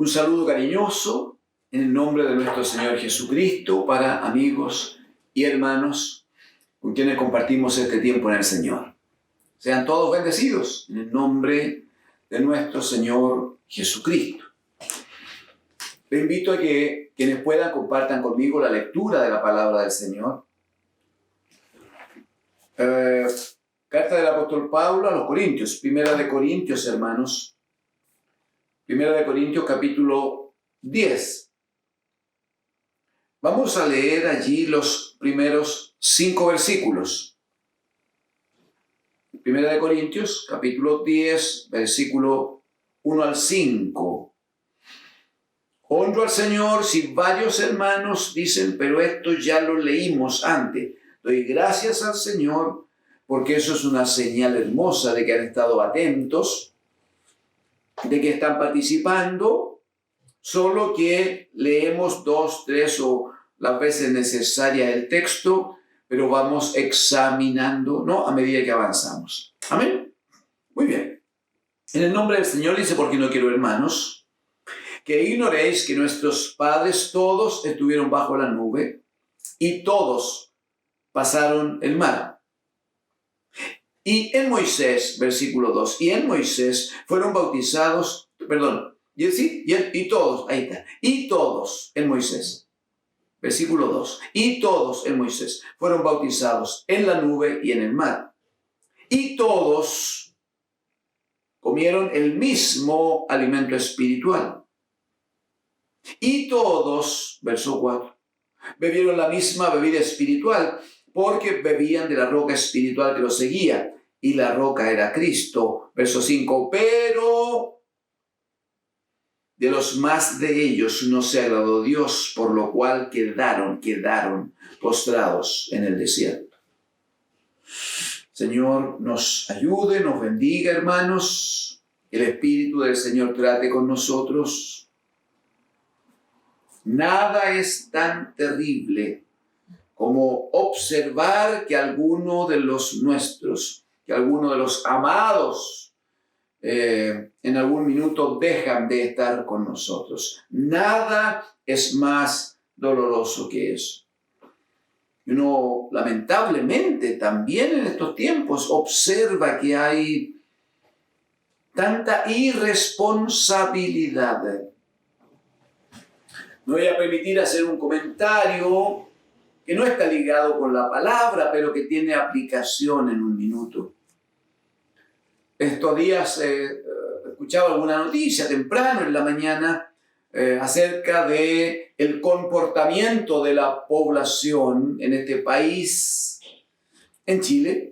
Un saludo cariñoso en el nombre de nuestro Señor Jesucristo para amigos y hermanos con quienes compartimos este tiempo en el Señor. Sean todos bendecidos en el nombre de nuestro Señor Jesucristo. Les invito a que quienes puedan compartan conmigo la lectura de la palabra del Señor. Carta del apóstol Pablo a los Corintios, Primera de Corintios, hermanos. Primera de Corintios, capítulo 10. Vamos a leer allí los primeros 5 versículos. Primera de Corintios, capítulo 10, versículo 1 al 5. Honro al Señor si varios hermanos dicen, pero esto ya lo leímos antes. Doy gracias al Señor porque eso es una señal hermosa de que han estado atentos, de que están participando, solo que leemos 2, 3 o las veces necesarias el texto, pero vamos examinando, ¿no?, a medida que avanzamos. ¿Amén? Muy bien. En el nombre del Señor dice, porque no quiero, hermanos, que ignoréis que nuestros padres todos estuvieron bajo la nube y todos pasaron el mar. Y en Moisés, versículo 2, y en Moisés fueron bautizados, y todos, ahí está, y todos en Moisés, versículo 2, y todos en Moisés fueron bautizados en la nube y en el mar. Y todos comieron el mismo alimento espiritual. Y todos, verso 4, bebieron la misma bebida espiritual, porque bebían de la roca espiritual que los seguía, y la roca era Cristo. Verso 5, pero de los más de ellos no se agradó Dios, por lo cual quedaron postrados en el desierto. Señor, nos ayude, nos bendiga, hermanos. El Espíritu del Señor trate con nosotros. Nada es tan terrible como observar que alguno de los nuestros, que alguno de los amados, en algún minuto dejan de estar con nosotros. Nada es más doloroso que eso. Y uno, lamentablemente, también en estos tiempos observa que hay tanta irresponsabilidad. Me voy a permitir hacer un comentario que no está ligado con la palabra, pero que tiene aplicación en un minuto. Estos días escuchaba alguna noticia temprano en la mañana acerca de el comportamiento de la población en este país, en Chile.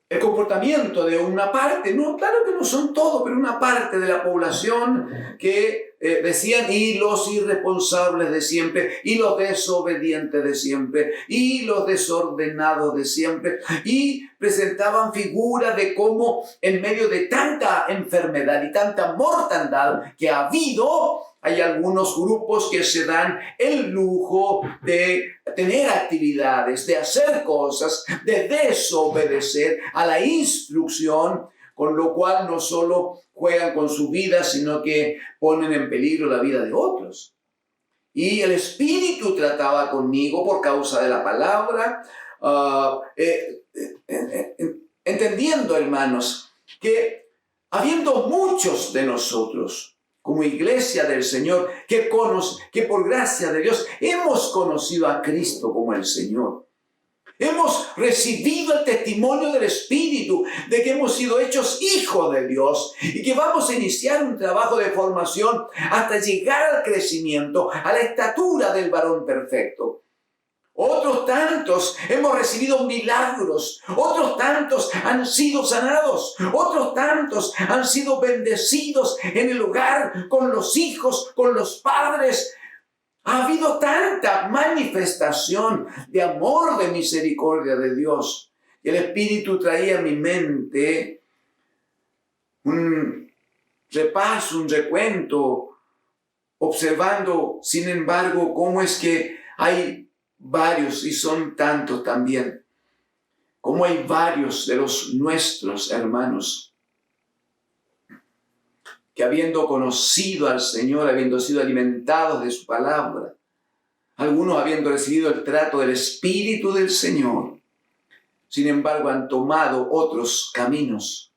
El comportamiento de una parte, no, claro que no son todos, pero una parte de la población que decían, y los irresponsables de siempre, y los desobedientes de siempre, y los desordenados de siempre, y presentaban figuras de cómo en medio de tanta enfermedad y tanta mortandad que ha habido, hay algunos grupos que se dan el lujo de tener actividades, de hacer cosas, de desobedecer a la instrucción, con lo cual no solo juegan con su vida, sino que ponen en peligro la vida de otros. Y el Espíritu trataba conmigo por causa de la palabra, entendiendo, hermanos, que habiendo muchos de nosotros, como iglesia del Señor, que por gracia de Dios hemos conocido a Cristo como el Señor. Hemos recibido el testimonio del Espíritu de que hemos sido hechos hijos de Dios y que vamos a iniciar un trabajo de formación hasta llegar al crecimiento, a la estatura del varón perfecto. Otros tantos hemos recibido milagros, otros tantos han sido sanados, otros tantos han sido bendecidos en el hogar, con los hijos, con los padres. Ha habido tanta manifestación de amor, de misericordia de Dios. Y el Espíritu traía a mi mente un repaso, un recuento, observando, sin embargo, cómo es que hay varios, y son tantos también, como hay varios de los nuestros hermanos que habiendo conocido al Señor, habiendo sido alimentados de su palabra, algunos habiendo recibido el trato del Espíritu del Señor, sin embargo han tomado otros caminos.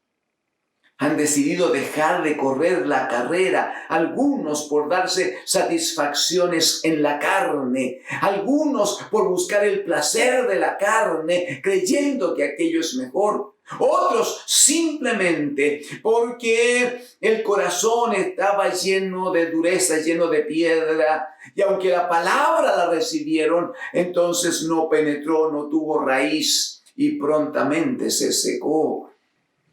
Han decidido dejar de correr la carrera, algunos por darse satisfacciones en la carne, algunos por buscar el placer de la carne, creyendo que aquello es mejor. Otros simplemente porque el corazón estaba lleno de dureza, lleno de piedra, y aunque la palabra la recibieron, entonces no penetró, no tuvo raíz y prontamente se secó.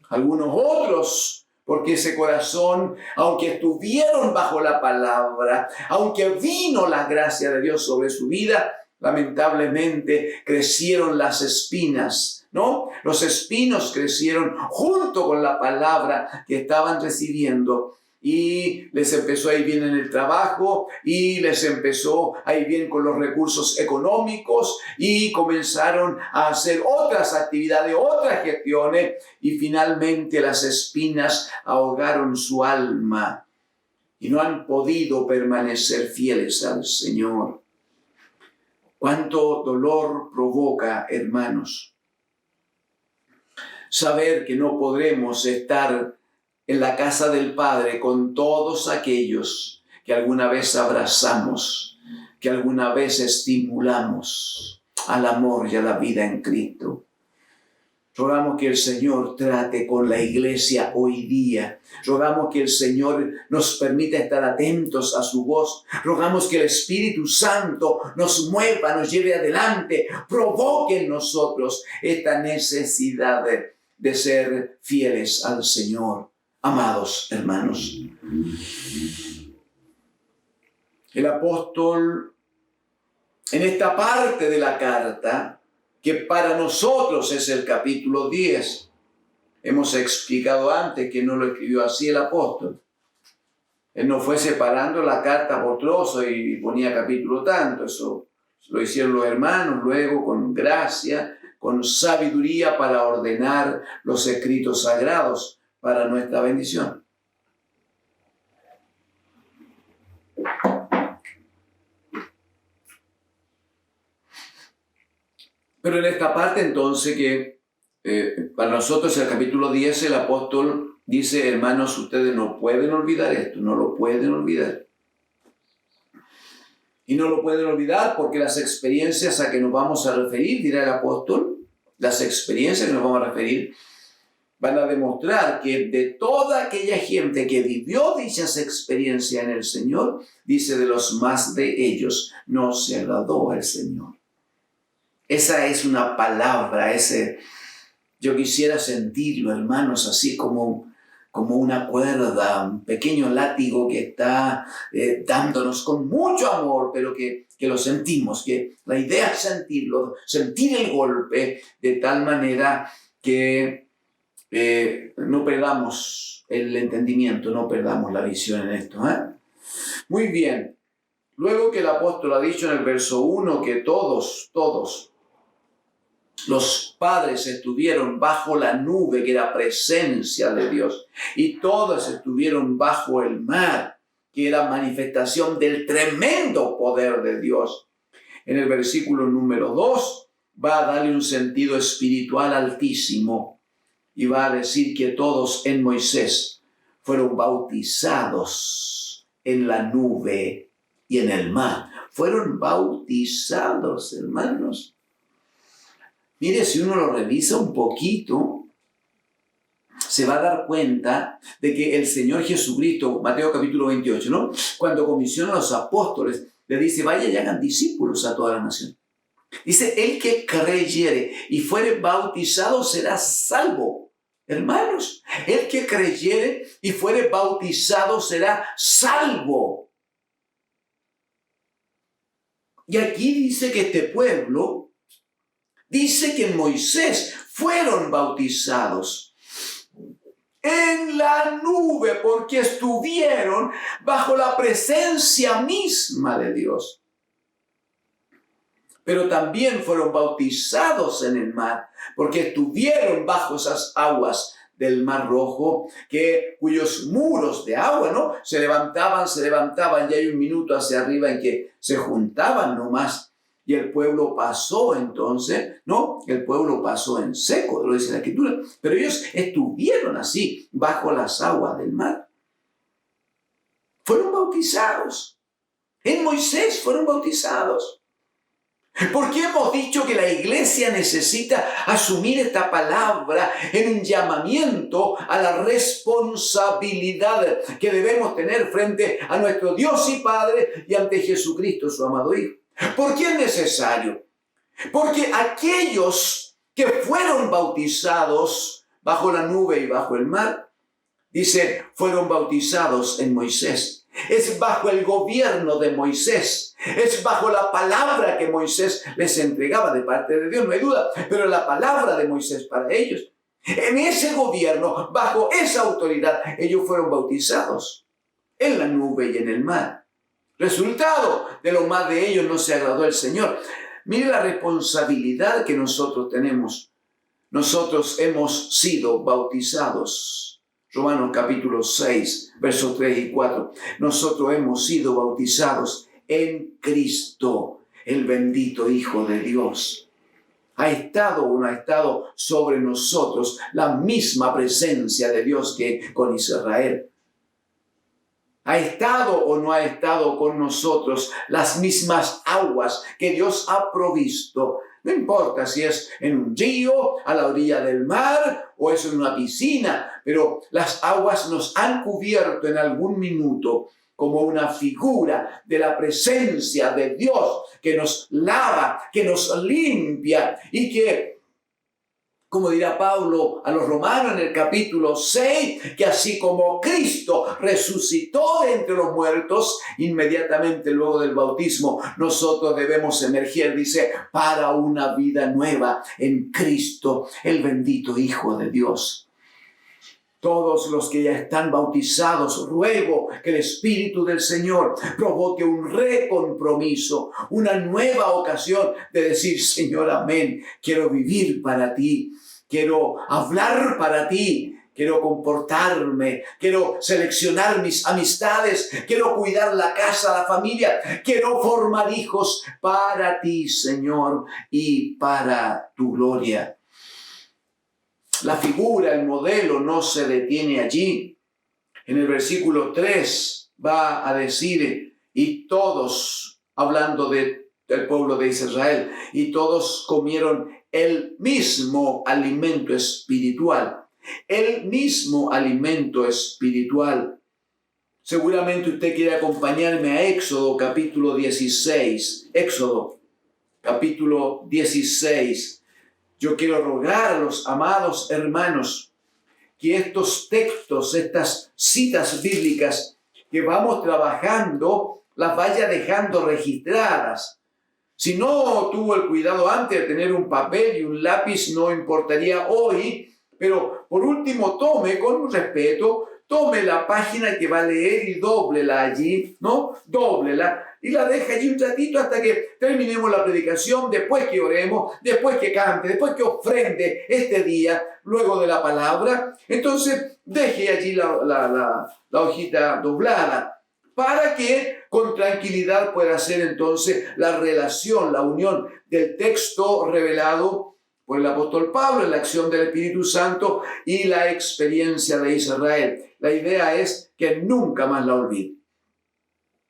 Algunos otros, porque ese corazón, aunque estuvieron bajo la palabra, aunque vino la gracia de Dios sobre su vida, lamentablemente crecieron las espinas, ¿no? Los espinos crecieron junto con la palabra que estaban recibiendo. Y les empezó a ir bien en el trabajo, y les empezó a ir bien con los recursos económicos, y comenzaron a hacer otras actividades, otras gestiones, y finalmente las espinas ahogaron su alma y no han podido permanecer fieles al Señor. ¿Cuánto dolor provoca, hermanos, saber que no podremos estar en la casa del Padre con todos aquellos que alguna vez abrazamos, que alguna vez estimulamos al amor y a la vida en Cristo? Rogamos que el Señor trate con la iglesia hoy día. Rogamos que el Señor nos permita estar atentos a su voz. Rogamos que el Espíritu Santo nos mueva, nos lleve adelante, provoque en nosotros esta necesidad de ser fieles al Señor. Amados hermanos, el apóstol en esta parte de la carta, que para nosotros es el capítulo 10, hemos explicado antes que no lo escribió así el apóstol. Él no fue separando la carta por trozos y ponía capítulo tanto. Eso lo hicieron los hermanos luego con gracia, con sabiduría para ordenar los escritos sagrados para nuestra bendición. Pero en esta parte entonces que para nosotros el capítulo 10, el apóstol dice: hermanos, ustedes no pueden olvidar esto, no lo pueden olvidar. Y no lo pueden olvidar porque las experiencias a que nos vamos a referir, dirá el apóstol, las experiencias que nos vamos a referir, van a demostrar que de toda aquella gente que vivió dichas experiencias en el Señor, dice, de los más de ellos no se agradó al Señor. Esa es una palabra, yo quisiera sentirlo, hermanos, así como una cuerda, un pequeño látigo que está dándonos con mucho amor, pero que lo sentimos, que la idea es sentirlo, sentir el golpe de tal manera que no perdamos el entendimiento, no perdamos la visión en esto. Muy bien. Luego que el apóstol ha dicho en el verso 1 que todos los padres estuvieron bajo la nube, que era presencia de Dios, y todos estuvieron bajo el mar, que era manifestación del tremendo poder de Dios. En el versículo número 2 va a darle un sentido espiritual altísimo y va a decir que todos en Moisés fueron bautizados en la nube y en el mar. Fueron bautizados, hermanos. Mire, si uno lo revisa un poquito, se va a dar cuenta de que el Señor Jesucristo, Mateo capítulo 28, ¿no?, cuando comisiona a los apóstoles, le dice: vaya y hagan discípulos a toda la nación. Dice: el que creyere y fuere bautizado será salvo. Hermanos, el que creyere y fuere bautizado será salvo. Y aquí dice que este pueblo, dice que en Moisés fueron bautizados en la nube porque estuvieron bajo la presencia misma de Dios. Pero también fueron bautizados en el mar porque estuvieron bajo esas aguas del Mar Rojo, cuyos muros de agua, ¿no?, se levantaban, y hay un minuto hacia arriba en que se juntaban nomás, y el pueblo pasó entonces, ¿no? El pueblo pasó en seco, lo dice la Escritura, pero ellos estuvieron así, bajo las aguas del mar. Fueron bautizados. En Moisés fueron bautizados. ¿Por qué hemos dicho que la iglesia necesita asumir esta palabra en un llamamiento a la responsabilidad que debemos tener frente a nuestro Dios y Padre y ante Jesucristo, su amado Hijo? ¿Por qué es necesario? Porque aquellos que fueron bautizados bajo la nube y bajo el mar, dice, fueron bautizados en Moisés. Es bajo el gobierno de Moisés, es bajo la palabra que Moisés les entregaba de parte de Dios, no hay duda, pero la palabra de Moisés para ellos. En ese gobierno, bajo esa autoridad, ellos fueron bautizados en la nube y en el mar. Resultado de lo más de ellos no se agradó el Señor. Mire la responsabilidad que nosotros tenemos. Nosotros hemos sido bautizados. Romanos capítulo 6, versos 3 y 4. Nosotros hemos sido bautizados en Cristo, el bendito Hijo de Dios. ¿Ha estado o no ha estado sobre nosotros la misma presencia de Dios que con Israel? ¿Ha estado o no ha estado con nosotros las mismas aguas que Dios ha provisto? No importa si es en un río, a la orilla del mar o es en una piscina, pero las aguas nos han cubierto en algún minuto como una figura de la presencia de Dios que nos lava, que nos limpia y que, como dirá Pablo a los romanos en el capítulo 6, que así como Cristo resucitó de entre los muertos, inmediatamente luego del bautismo, nosotros debemos emerger, dice, para una vida nueva en Cristo, el bendito Hijo de Dios. Todos los que ya están bautizados, ruego que el Espíritu del Señor provoque un recompromiso, una nueva ocasión de decir, Señor, amén, quiero vivir para ti, quiero hablar para ti, quiero comportarme, quiero seleccionar mis amistades, quiero cuidar la casa, la familia, quiero formar hijos para ti, Señor, y para tu gloria. La figura, el modelo no se detiene allí. En el versículo 3 va a decir, y todos, hablando del pueblo de Israel, y todos comieron el mismo alimento espiritual. El mismo alimento espiritual. Seguramente usted quiere acompañarme a Éxodo capítulo 16. Éxodo capítulo 16. Yo quiero rogar a los amados hermanos que estos textos, estas citas bíblicas que vamos trabajando, las vaya dejando registradas. Si no tuvo el cuidado antes de tener un papel y un lápiz, no importaría hoy, pero por último tome con respeto, tome la página que va a leer y dóblela allí, ¿no? Dóblela y la deja allí un ratito hasta que terminemos la predicación, después que oremos, después que cante, después que ofrende este día, luego de la palabra. Entonces, deje allí la hojita doblada para que con tranquilidad pueda hacer entonces la relación, la unión del texto revelado por el apóstol Pablo en la acción del Espíritu Santo y la experiencia de Israel. La idea es que nunca más la olvide.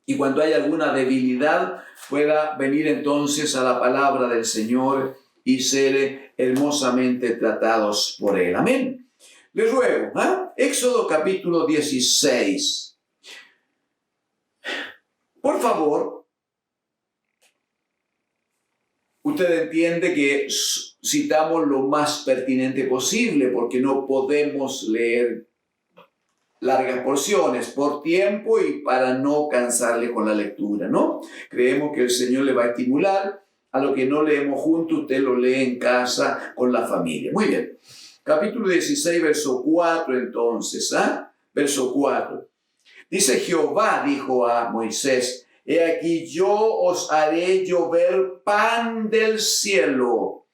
Y cuando hay alguna debilidad, pueda venir entonces a la palabra del Señor y ser hermosamente tratados por Él. Amén. Les ruego, Éxodo capítulo 16. Por favor, usted entiende que citamos lo más pertinente posible porque no podemos leer largas porciones por tiempo y para no cansarle con la lectura, ¿no? Creemos que el Señor le va a estimular. A lo que no leemos juntos, usted lo lee en casa con la familia. Muy bien. Capítulo 16, verso 4 entonces, Verso 4. Dice, Jehová dijo a Moisés, he aquí yo os haré llover pan del cielo.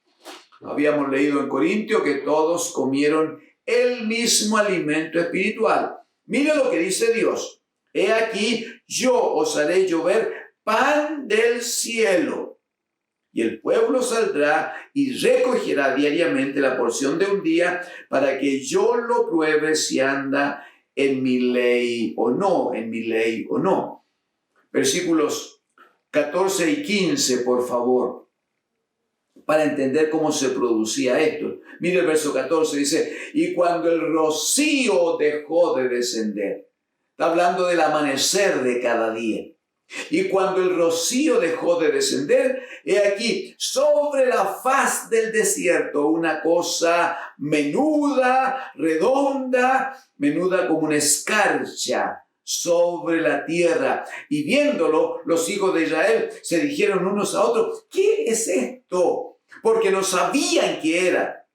Habíamos leído en Corintios que todos comieron el mismo alimento espiritual. Mire lo que dice Dios. He aquí, yo os haré llover pan del cielo. Y el pueblo saldrá y recogerá diariamente la porción de un día para que yo lo pruebe si anda en mi ley o no, en mi ley o no. Versículos 14 y 15, por favor, para entender cómo se producía esto. Mire el verso 14, dice, y cuando el rocío dejó de descender, está hablando del amanecer de cada día. Y cuando el rocío dejó de descender, he aquí, sobre la faz del desierto, una cosa menuda, redonda, menuda como una escarcha sobre la tierra. Y viéndolo, los hijos de Israel se dijeron unos a otros, ¿qué es esto? Porque no sabían qué era.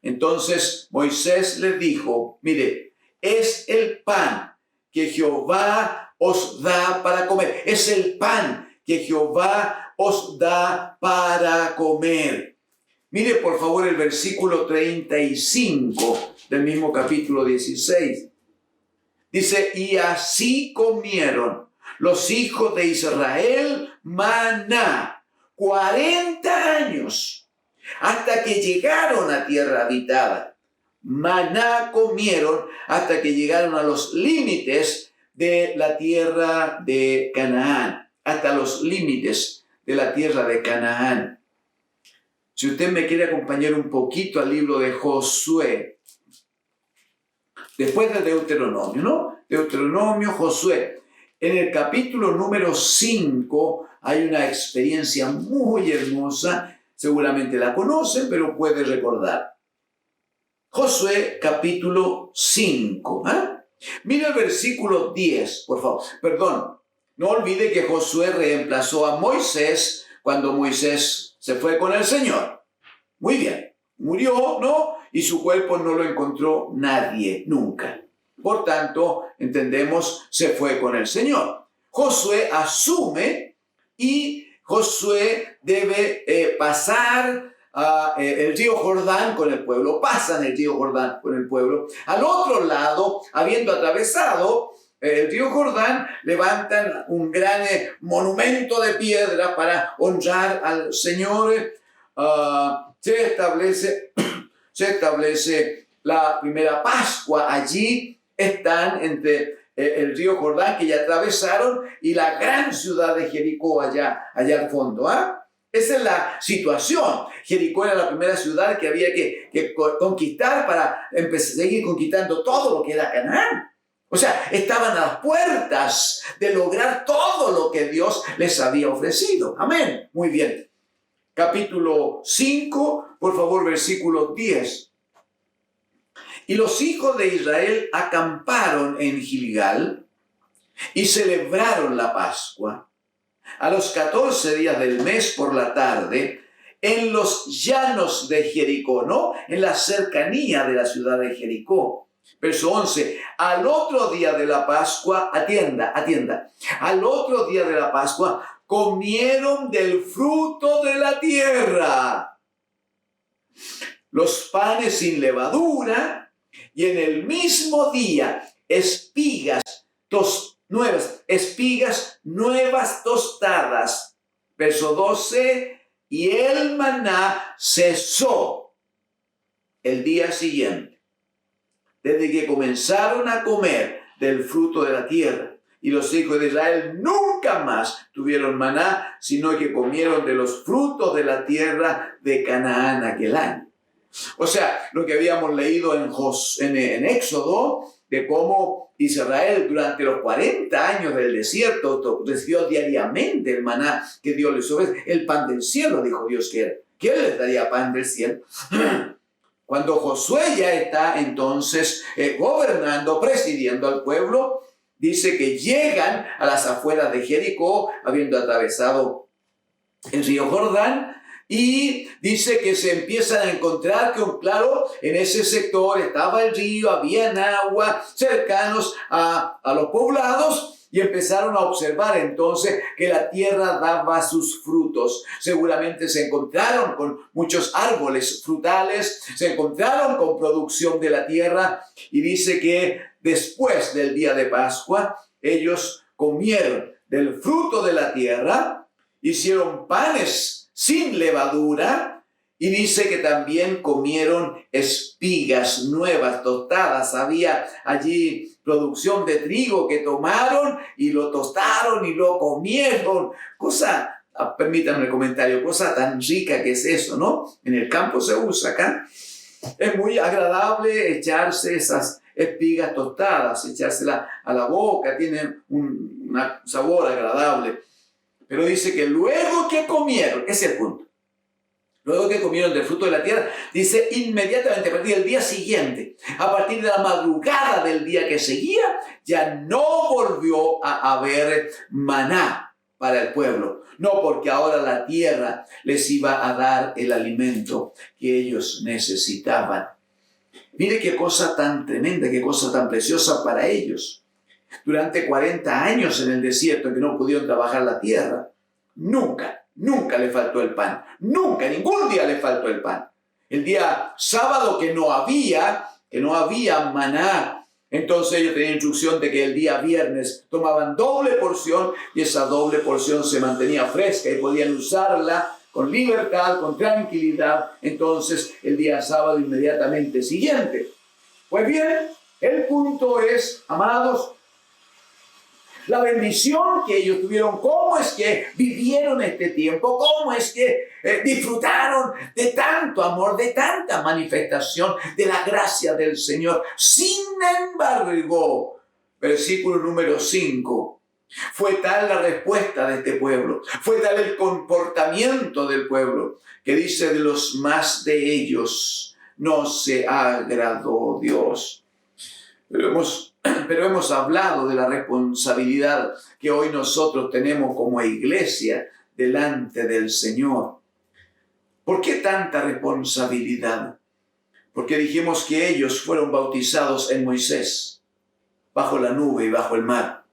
Entonces Moisés les dijo, mire, es el pan que Jehová os da para comer. Es el pan que Jehová os da para comer. Mire por favor el versículo 35 del mismo capítulo 16. Dice, y así comieron los hijos de Israel maná 40 años hasta que llegaron a tierra habitada. Maná comieron hasta que llegaron a los límites de la tierra de Canaán, hasta los límites de la tierra de Canaán. Si usted me quiere acompañar un poquito al libro de Josué, después de Deuteronomio, ¿no? Deuteronomio, Josué. En el capítulo número 5 hay una experiencia muy hermosa, seguramente la conocen, pero puede recordar. Josué capítulo 5, ¿eh? Mira el versículo 10, por favor. Perdón, no olvide que Josué reemplazó a Moisés cuando Moisés se fue con el Señor. Muy bien, murió, ¿no? Y su cuerpo no lo encontró nadie, nunca. Por tanto, entendemos, se fue con el Señor. Josué asume y Josué debe pasar el río Jordán con el pueblo, pasan el río Jordán con el pueblo. Al otro lado, habiendo atravesado el río Jordán, levantan un gran monumento de piedra para honrar al Señor. Se establece la primera Pascua. Allí están entre el río Jordán que ya atravesaron y la gran ciudad de Jericó allá al fondo. Esa es la situación. Jericó era la primera ciudad que había que conquistar para seguir conquistando todo lo que era Canaán. O sea, estaban a las puertas de lograr todo lo que Dios les había ofrecido. Amén. Muy bien. Capítulo 5, por favor, versículo 10. Y los hijos de Israel acamparon en Gilgal y celebraron la Pascua a los 14 días del mes por la tarde, en los llanos de Jericó, ¿no? En la cercanía de la ciudad de Jericó. Verso 11, al otro día de la Pascua, atienda, al otro día de la Pascua, comieron del fruto de la tierra, los panes sin levadura, y en el mismo día espigas nuevas tostadas. Verso 12, y el maná cesó el día siguiente, desde que comenzaron a comer del fruto de la tierra. Y los hijos de Israel nunca más tuvieron maná, sino que comieron de los frutos de la tierra de Canaán aquel año. O sea, lo que habíamos leído en Éxodo, de cómo Israel durante los 40 años del desierto recibió diariamente el maná que Dios les ofrece. El pan del cielo, dijo Dios que era. ¿Quién les daría pan del cielo? Cuando Josué ya está entonces gobernando, presidiendo al pueblo, dice que llegan a las afueras de Jericó, habiendo atravesado el río Jordán, y dice que se empiezan a encontrar que, claro, en ese sector estaba el río, habían agua cercanos a los poblados, y empezaron a observar entonces que la tierra daba sus frutos. Seguramente se encontraron con muchos árboles frutales, se encontraron con producción de la tierra, y dice que después del día de Pascua ellos comieron del fruto de la tierra, hicieron panes sin levadura, y dice que también comieron espigas nuevas, tostadas. Había allí producción de trigo que tomaron y lo tostaron y lo comieron. Permítanme el comentario, cosa tan rica que es eso, ¿no? En el campo se usa acá. Es muy agradable echarse esas espigas tostadas, echárselas a la boca, tienen un sabor agradable. Pero dice que luego que comieron, ese es el punto. Luego que comieron del fruto de la tierra, dice inmediatamente, a partir del día siguiente, a partir de la madrugada del día que seguía, ya no volvió a haber maná para el pueblo. No, porque ahora la tierra les iba a dar el alimento que ellos necesitaban. Mire qué cosa tan tremenda, qué cosa tan preciosa para ellos. Durante 40 años en el desierto en que no pudieron trabajar la tierra, nunca le faltó el pan. Nunca, ningún día le faltó el pan. El día sábado que no había maná, entonces ellos tenían instrucción de que el día viernes tomaban doble porción, y esa doble porción se mantenía fresca y podían usarla con libertad, con tranquilidad, entonces el día sábado inmediatamente siguiente. Pues bien, el punto es, amados, la bendición que ellos tuvieron, cómo es que vivieron este tiempo, cómo es que disfrutaron de tanto amor, de tanta manifestación de la gracia del Señor. Sin embargo, versículo número 5, fue tal la respuesta de este pueblo, fue tal el comportamiento del pueblo, que dice de los más de ellos no se agradó Dios. Pero hemos hablado de la responsabilidad que hoy nosotros tenemos como iglesia delante del Señor. ¿Por qué tanta responsabilidad? Porque dijimos que ellos fueron bautizados en Moisés, bajo la nube y bajo el mar.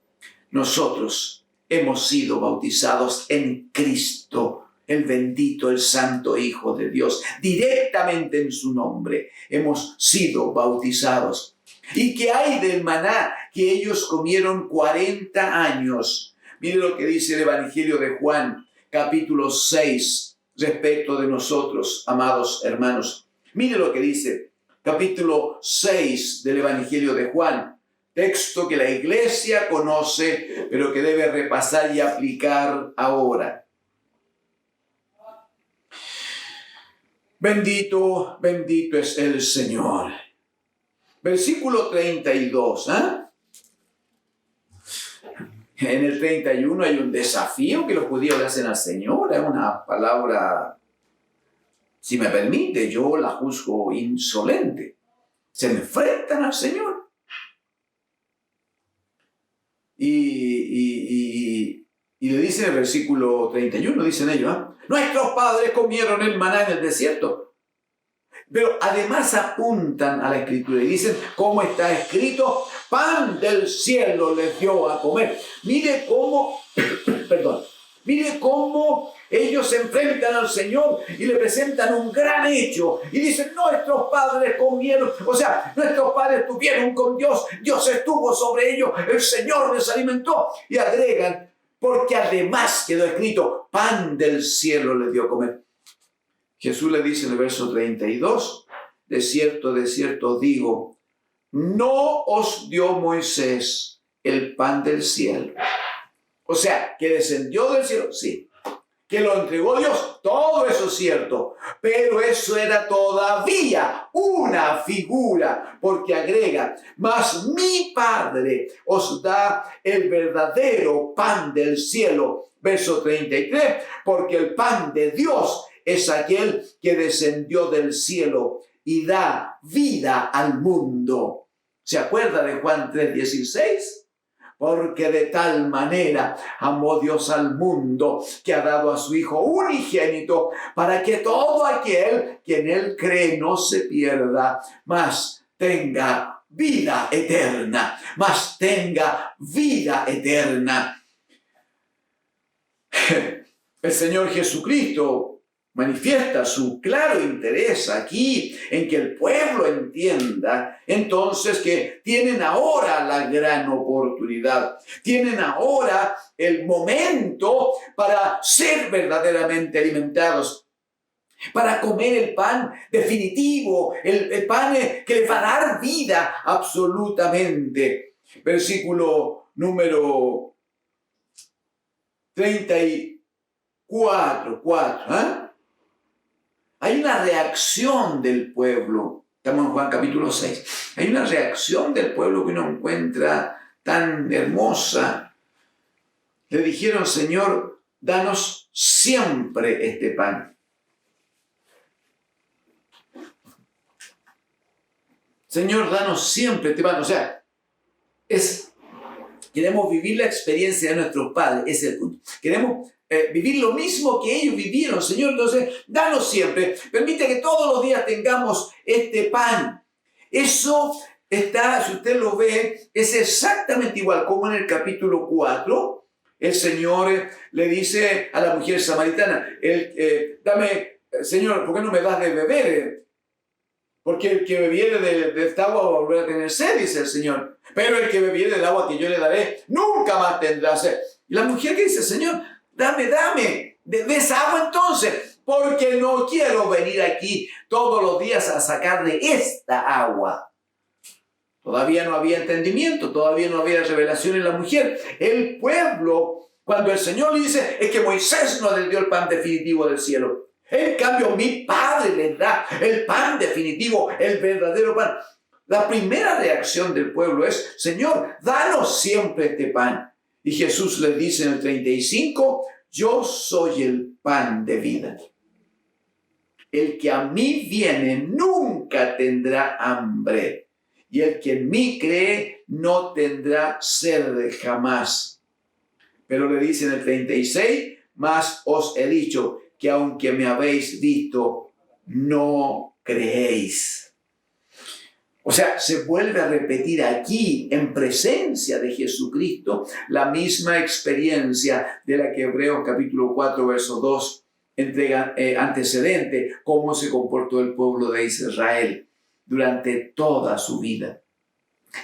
Nosotros hemos sido bautizados en Cristo, el bendito, el santo Hijo de Dios. Directamente en su nombre hemos sido bautizados. ¿Y qué hay del maná que ellos comieron 40 años? Mire lo que dice el Evangelio de Juan, capítulo 6, respecto de nosotros, amados hermanos. Mire lo que dice, capítulo 6 del Evangelio de Juan, texto que la iglesia conoce, pero que debe repasar y aplicar ahora. Bendito, bendito es el Señor. Versículo 32, En el 31 hay un desafío que los judíos le hacen al Señor. Es una palabra, si me permite, yo la juzgo insolente. Se enfrentan al Señor. Y le dicen en el versículo 31, dicen ellos, nuestros padres comieron el maná en el desierto. Pero además apuntan a la Escritura y dicen, como está escrito, pan del cielo les dio a comer. Mire cómo ellos se enfrentan al Señor y le presentan un gran hecho. Y dicen, nuestros padres comieron, nuestros padres estuvieron con Dios, Dios estuvo sobre ellos, el Señor les alimentó. Y agregan, porque además quedó escrito, pan del cielo les dio a comer. Jesús le dice en el verso 32, de cierto os digo, no os dio Moisés el pan del cielo. O sea, que descendió del cielo, sí. Que lo entregó Dios, todo eso es cierto. Pero eso era todavía una figura, porque agrega, mas mi Padre os da el verdadero pan del cielo. Verso 33, porque el pan de Dios es aquel que descendió del cielo y da vida al mundo. ¿Se acuerda de Juan 3:16? Porque de tal manera amó Dios al mundo que ha dado a su Hijo unigénito para que todo aquel que en él cree no se pierda, mas tenga vida eterna, mas tenga vida eterna. El Señor Jesucristo manifiesta su claro interés aquí en que el pueblo entienda entonces que tienen ahora la gran oportunidad, tienen ahora el momento para ser verdaderamente alimentados, para comer el pan definitivo, el pan que les va a dar vida absolutamente. Versículo número 34, 4. Hay una reacción del pueblo. Estamos en Juan capítulo 6. Hay una reacción del pueblo que uno encuentra tan hermosa. Le dijeron, Señor, danos siempre este pan. Señor, danos siempre este pan. O sea, queremos vivir la experiencia de nuestros padres. Ese es el punto. Queremos vivir lo mismo que ellos vivieron, Señor. Entonces, danos siempre. Permite que todos los días tengamos este pan. Eso está, si usted lo ve, es exactamente igual como en el capítulo 4. El Señor le dice a la mujer samaritana, dame, Señor, ¿por qué no me das de beber? Porque el que bebiere de esta agua va a volver a tener sed, dice el Señor. Pero el que bebiere del agua que yo le daré, nunca más tendrá sed. Y la mujer que dice, Señor, dame de esa agua entonces, porque no quiero venir aquí todos los días a sacar de esta agua. Todavía no había entendimiento, todavía no había revelación en la mujer. El pueblo, cuando el Señor le dice, es que Moisés no le dio el pan definitivo del cielo. En cambio, mi Padre les da el pan definitivo, el verdadero pan. La primera reacción del pueblo es, Señor, danos siempre este pan. Y Jesús les dice en el 35, yo soy el pan de vida. El que a mí viene nunca tendrá hambre. Y el que en mí cree no tendrá sed jamás. Pero le dice en el 36, mas os he dicho que aunque me habéis visto, no creéis. O sea, se vuelve a repetir aquí, en presencia de Jesucristo, la misma experiencia de la que Hebreos capítulo 4, verso 2 entrega antecedente, cómo se comportó el pueblo de Israel durante toda su vida.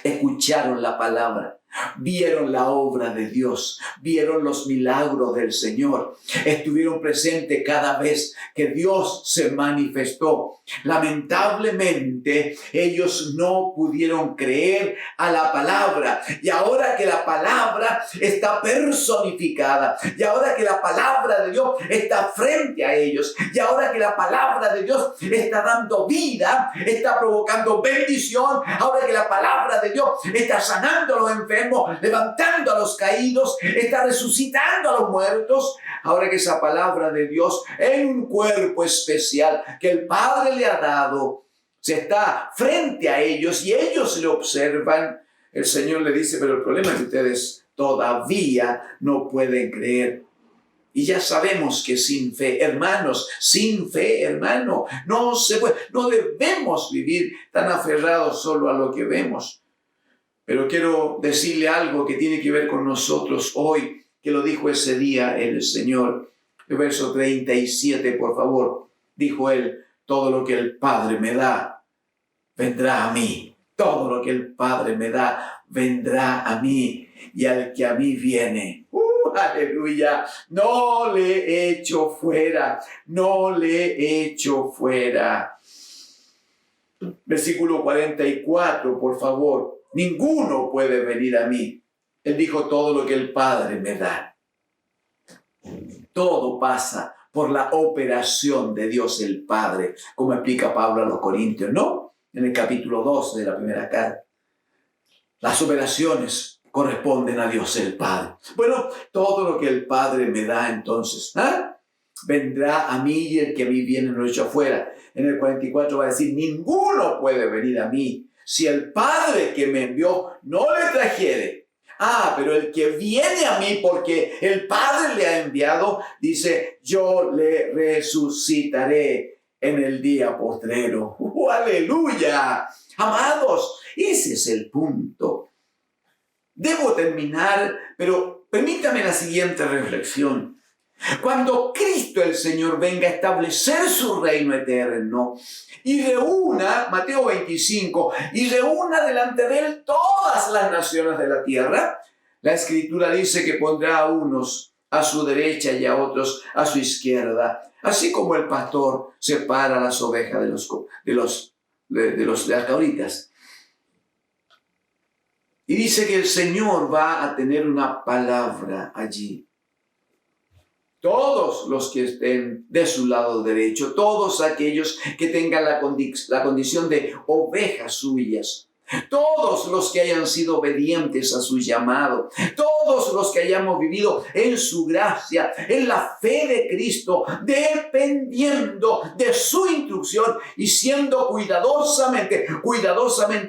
Escucharon la palabra, vieron la obra de Dios, vieron los milagros del Señor, estuvieron presentes cada vez que Dios se manifestó. Lamentablemente, ellos no pudieron creer a la palabra, y ahora que la palabra está personificada, y ahora que la palabra de Dios está frente a ellos, y ahora que la palabra de Dios está dando vida, está provocando bendición, ahora que la palabra de Dios está sanando a los enfermos, levantando a los caídos, está resucitando a los muertos, ahora que esa palabra de Dios en un cuerpo especial que el Padre le ha dado, se está frente a ellos y ellos le observan, el Señor le dice, pero el problema es que ustedes todavía no pueden creer. Y ya sabemos que sin fe, hermanos, no se puede, no debemos vivir tan aferrados solo a lo que vemos. Pero quiero decirle algo que tiene que ver con nosotros hoy, que lo dijo ese día el Señor. El verso 37, por favor. Dijo él, todo lo que el Padre me da, vendrá a mí. Todo lo que el Padre me da, vendrá a mí. Y al que a mí viene, aleluya, no le echo fuera, no le echo fuera. Versículo 44, por favor. Ninguno puede venir a mí. Él dijo todo lo que el Padre me da. Todo pasa por la operación de Dios el Padre, como explica Pablo a los Corintios, ¿no? En el capítulo 2 de la primera carta. Las operaciones corresponden a Dios el Padre. Bueno, todo lo que el Padre me da entonces, vendrá a mí y el que a mí viene no lo echo afuera. En el 44 va a decir, ninguno puede venir a mí si el Padre que me envió no le trajere. Pero el que viene a mí porque el Padre le ha enviado, dice, yo le resucitaré en el día postrero. ¡Aleluya! Amados, ese es el punto. Debo terminar, pero permítame la siguiente reflexión. Cuando Cristo el Señor venga a establecer su reino eterno y reúna, Mateo 25, y reúna delante de él todas las naciones de la tierra, la Escritura dice que pondrá a unos a su derecha y a otros a su izquierda, así como el pastor separa las ovejas de las cabritas. Y dice que el Señor va a tener una palabra allí. Todos los que estén de su lado derecho, todos aquellos que tengan la condición de ovejas suyas, todos los que hayan sido obedientes a su llamado, todos los que hayamos vivido en su gracia, en la fe de Cristo, dependiendo de su instrucción y siendo cuidadosamente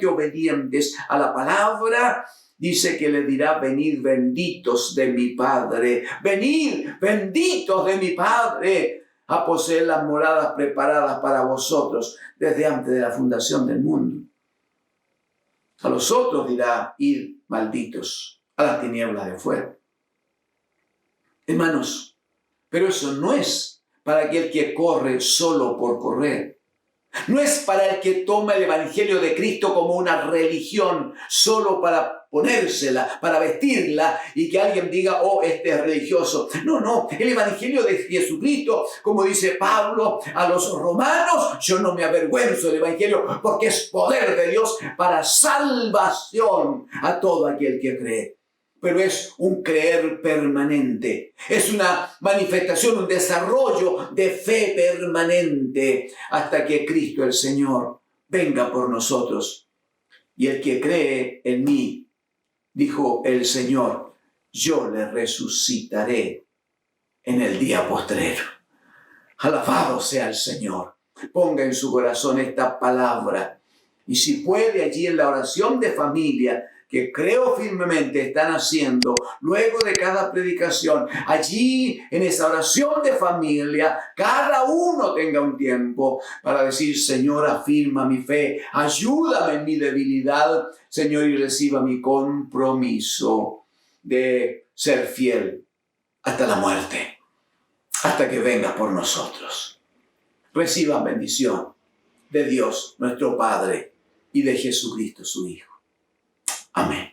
obedientes a la palabra. Dice que le dirá: venid benditos de mi Padre, venid benditos de mi Padre, a poseer las moradas preparadas para vosotros desde antes de la fundación del mundo. A los otros dirá: id malditos a las tinieblas de fuera. Hermanos, pero eso no es para aquel que corre solo por correr. No es para el que toma el Evangelio de Cristo como una religión solo para ponérsela, para vestirla y que alguien diga: oh, este es religioso. No, el Evangelio de Jesucristo, como dice Pablo a los romanos: yo no me avergüenzo del Evangelio porque es poder de Dios para salvación a todo aquel que cree. Pero es un creer permanente, es una manifestación, un desarrollo de fe permanente hasta que Cristo el Señor venga por nosotros. Y el que cree en mí, dijo el Señor, yo le resucitaré en el día postrero. Alabado sea el Señor. Ponga en su corazón esta palabra. Y si puede, allí en la oración de familia, que creo firmemente están haciendo luego de cada predicación, allí en esa oración de familia, cada uno tenga un tiempo para decir: Señor, afirma mi fe, ayúdame en mi debilidad, Señor, y reciba mi compromiso de ser fiel hasta la muerte, hasta que venga por nosotros. Reciban bendición de Dios, nuestro Padre, y de Jesucristo, su Hijo. Amén.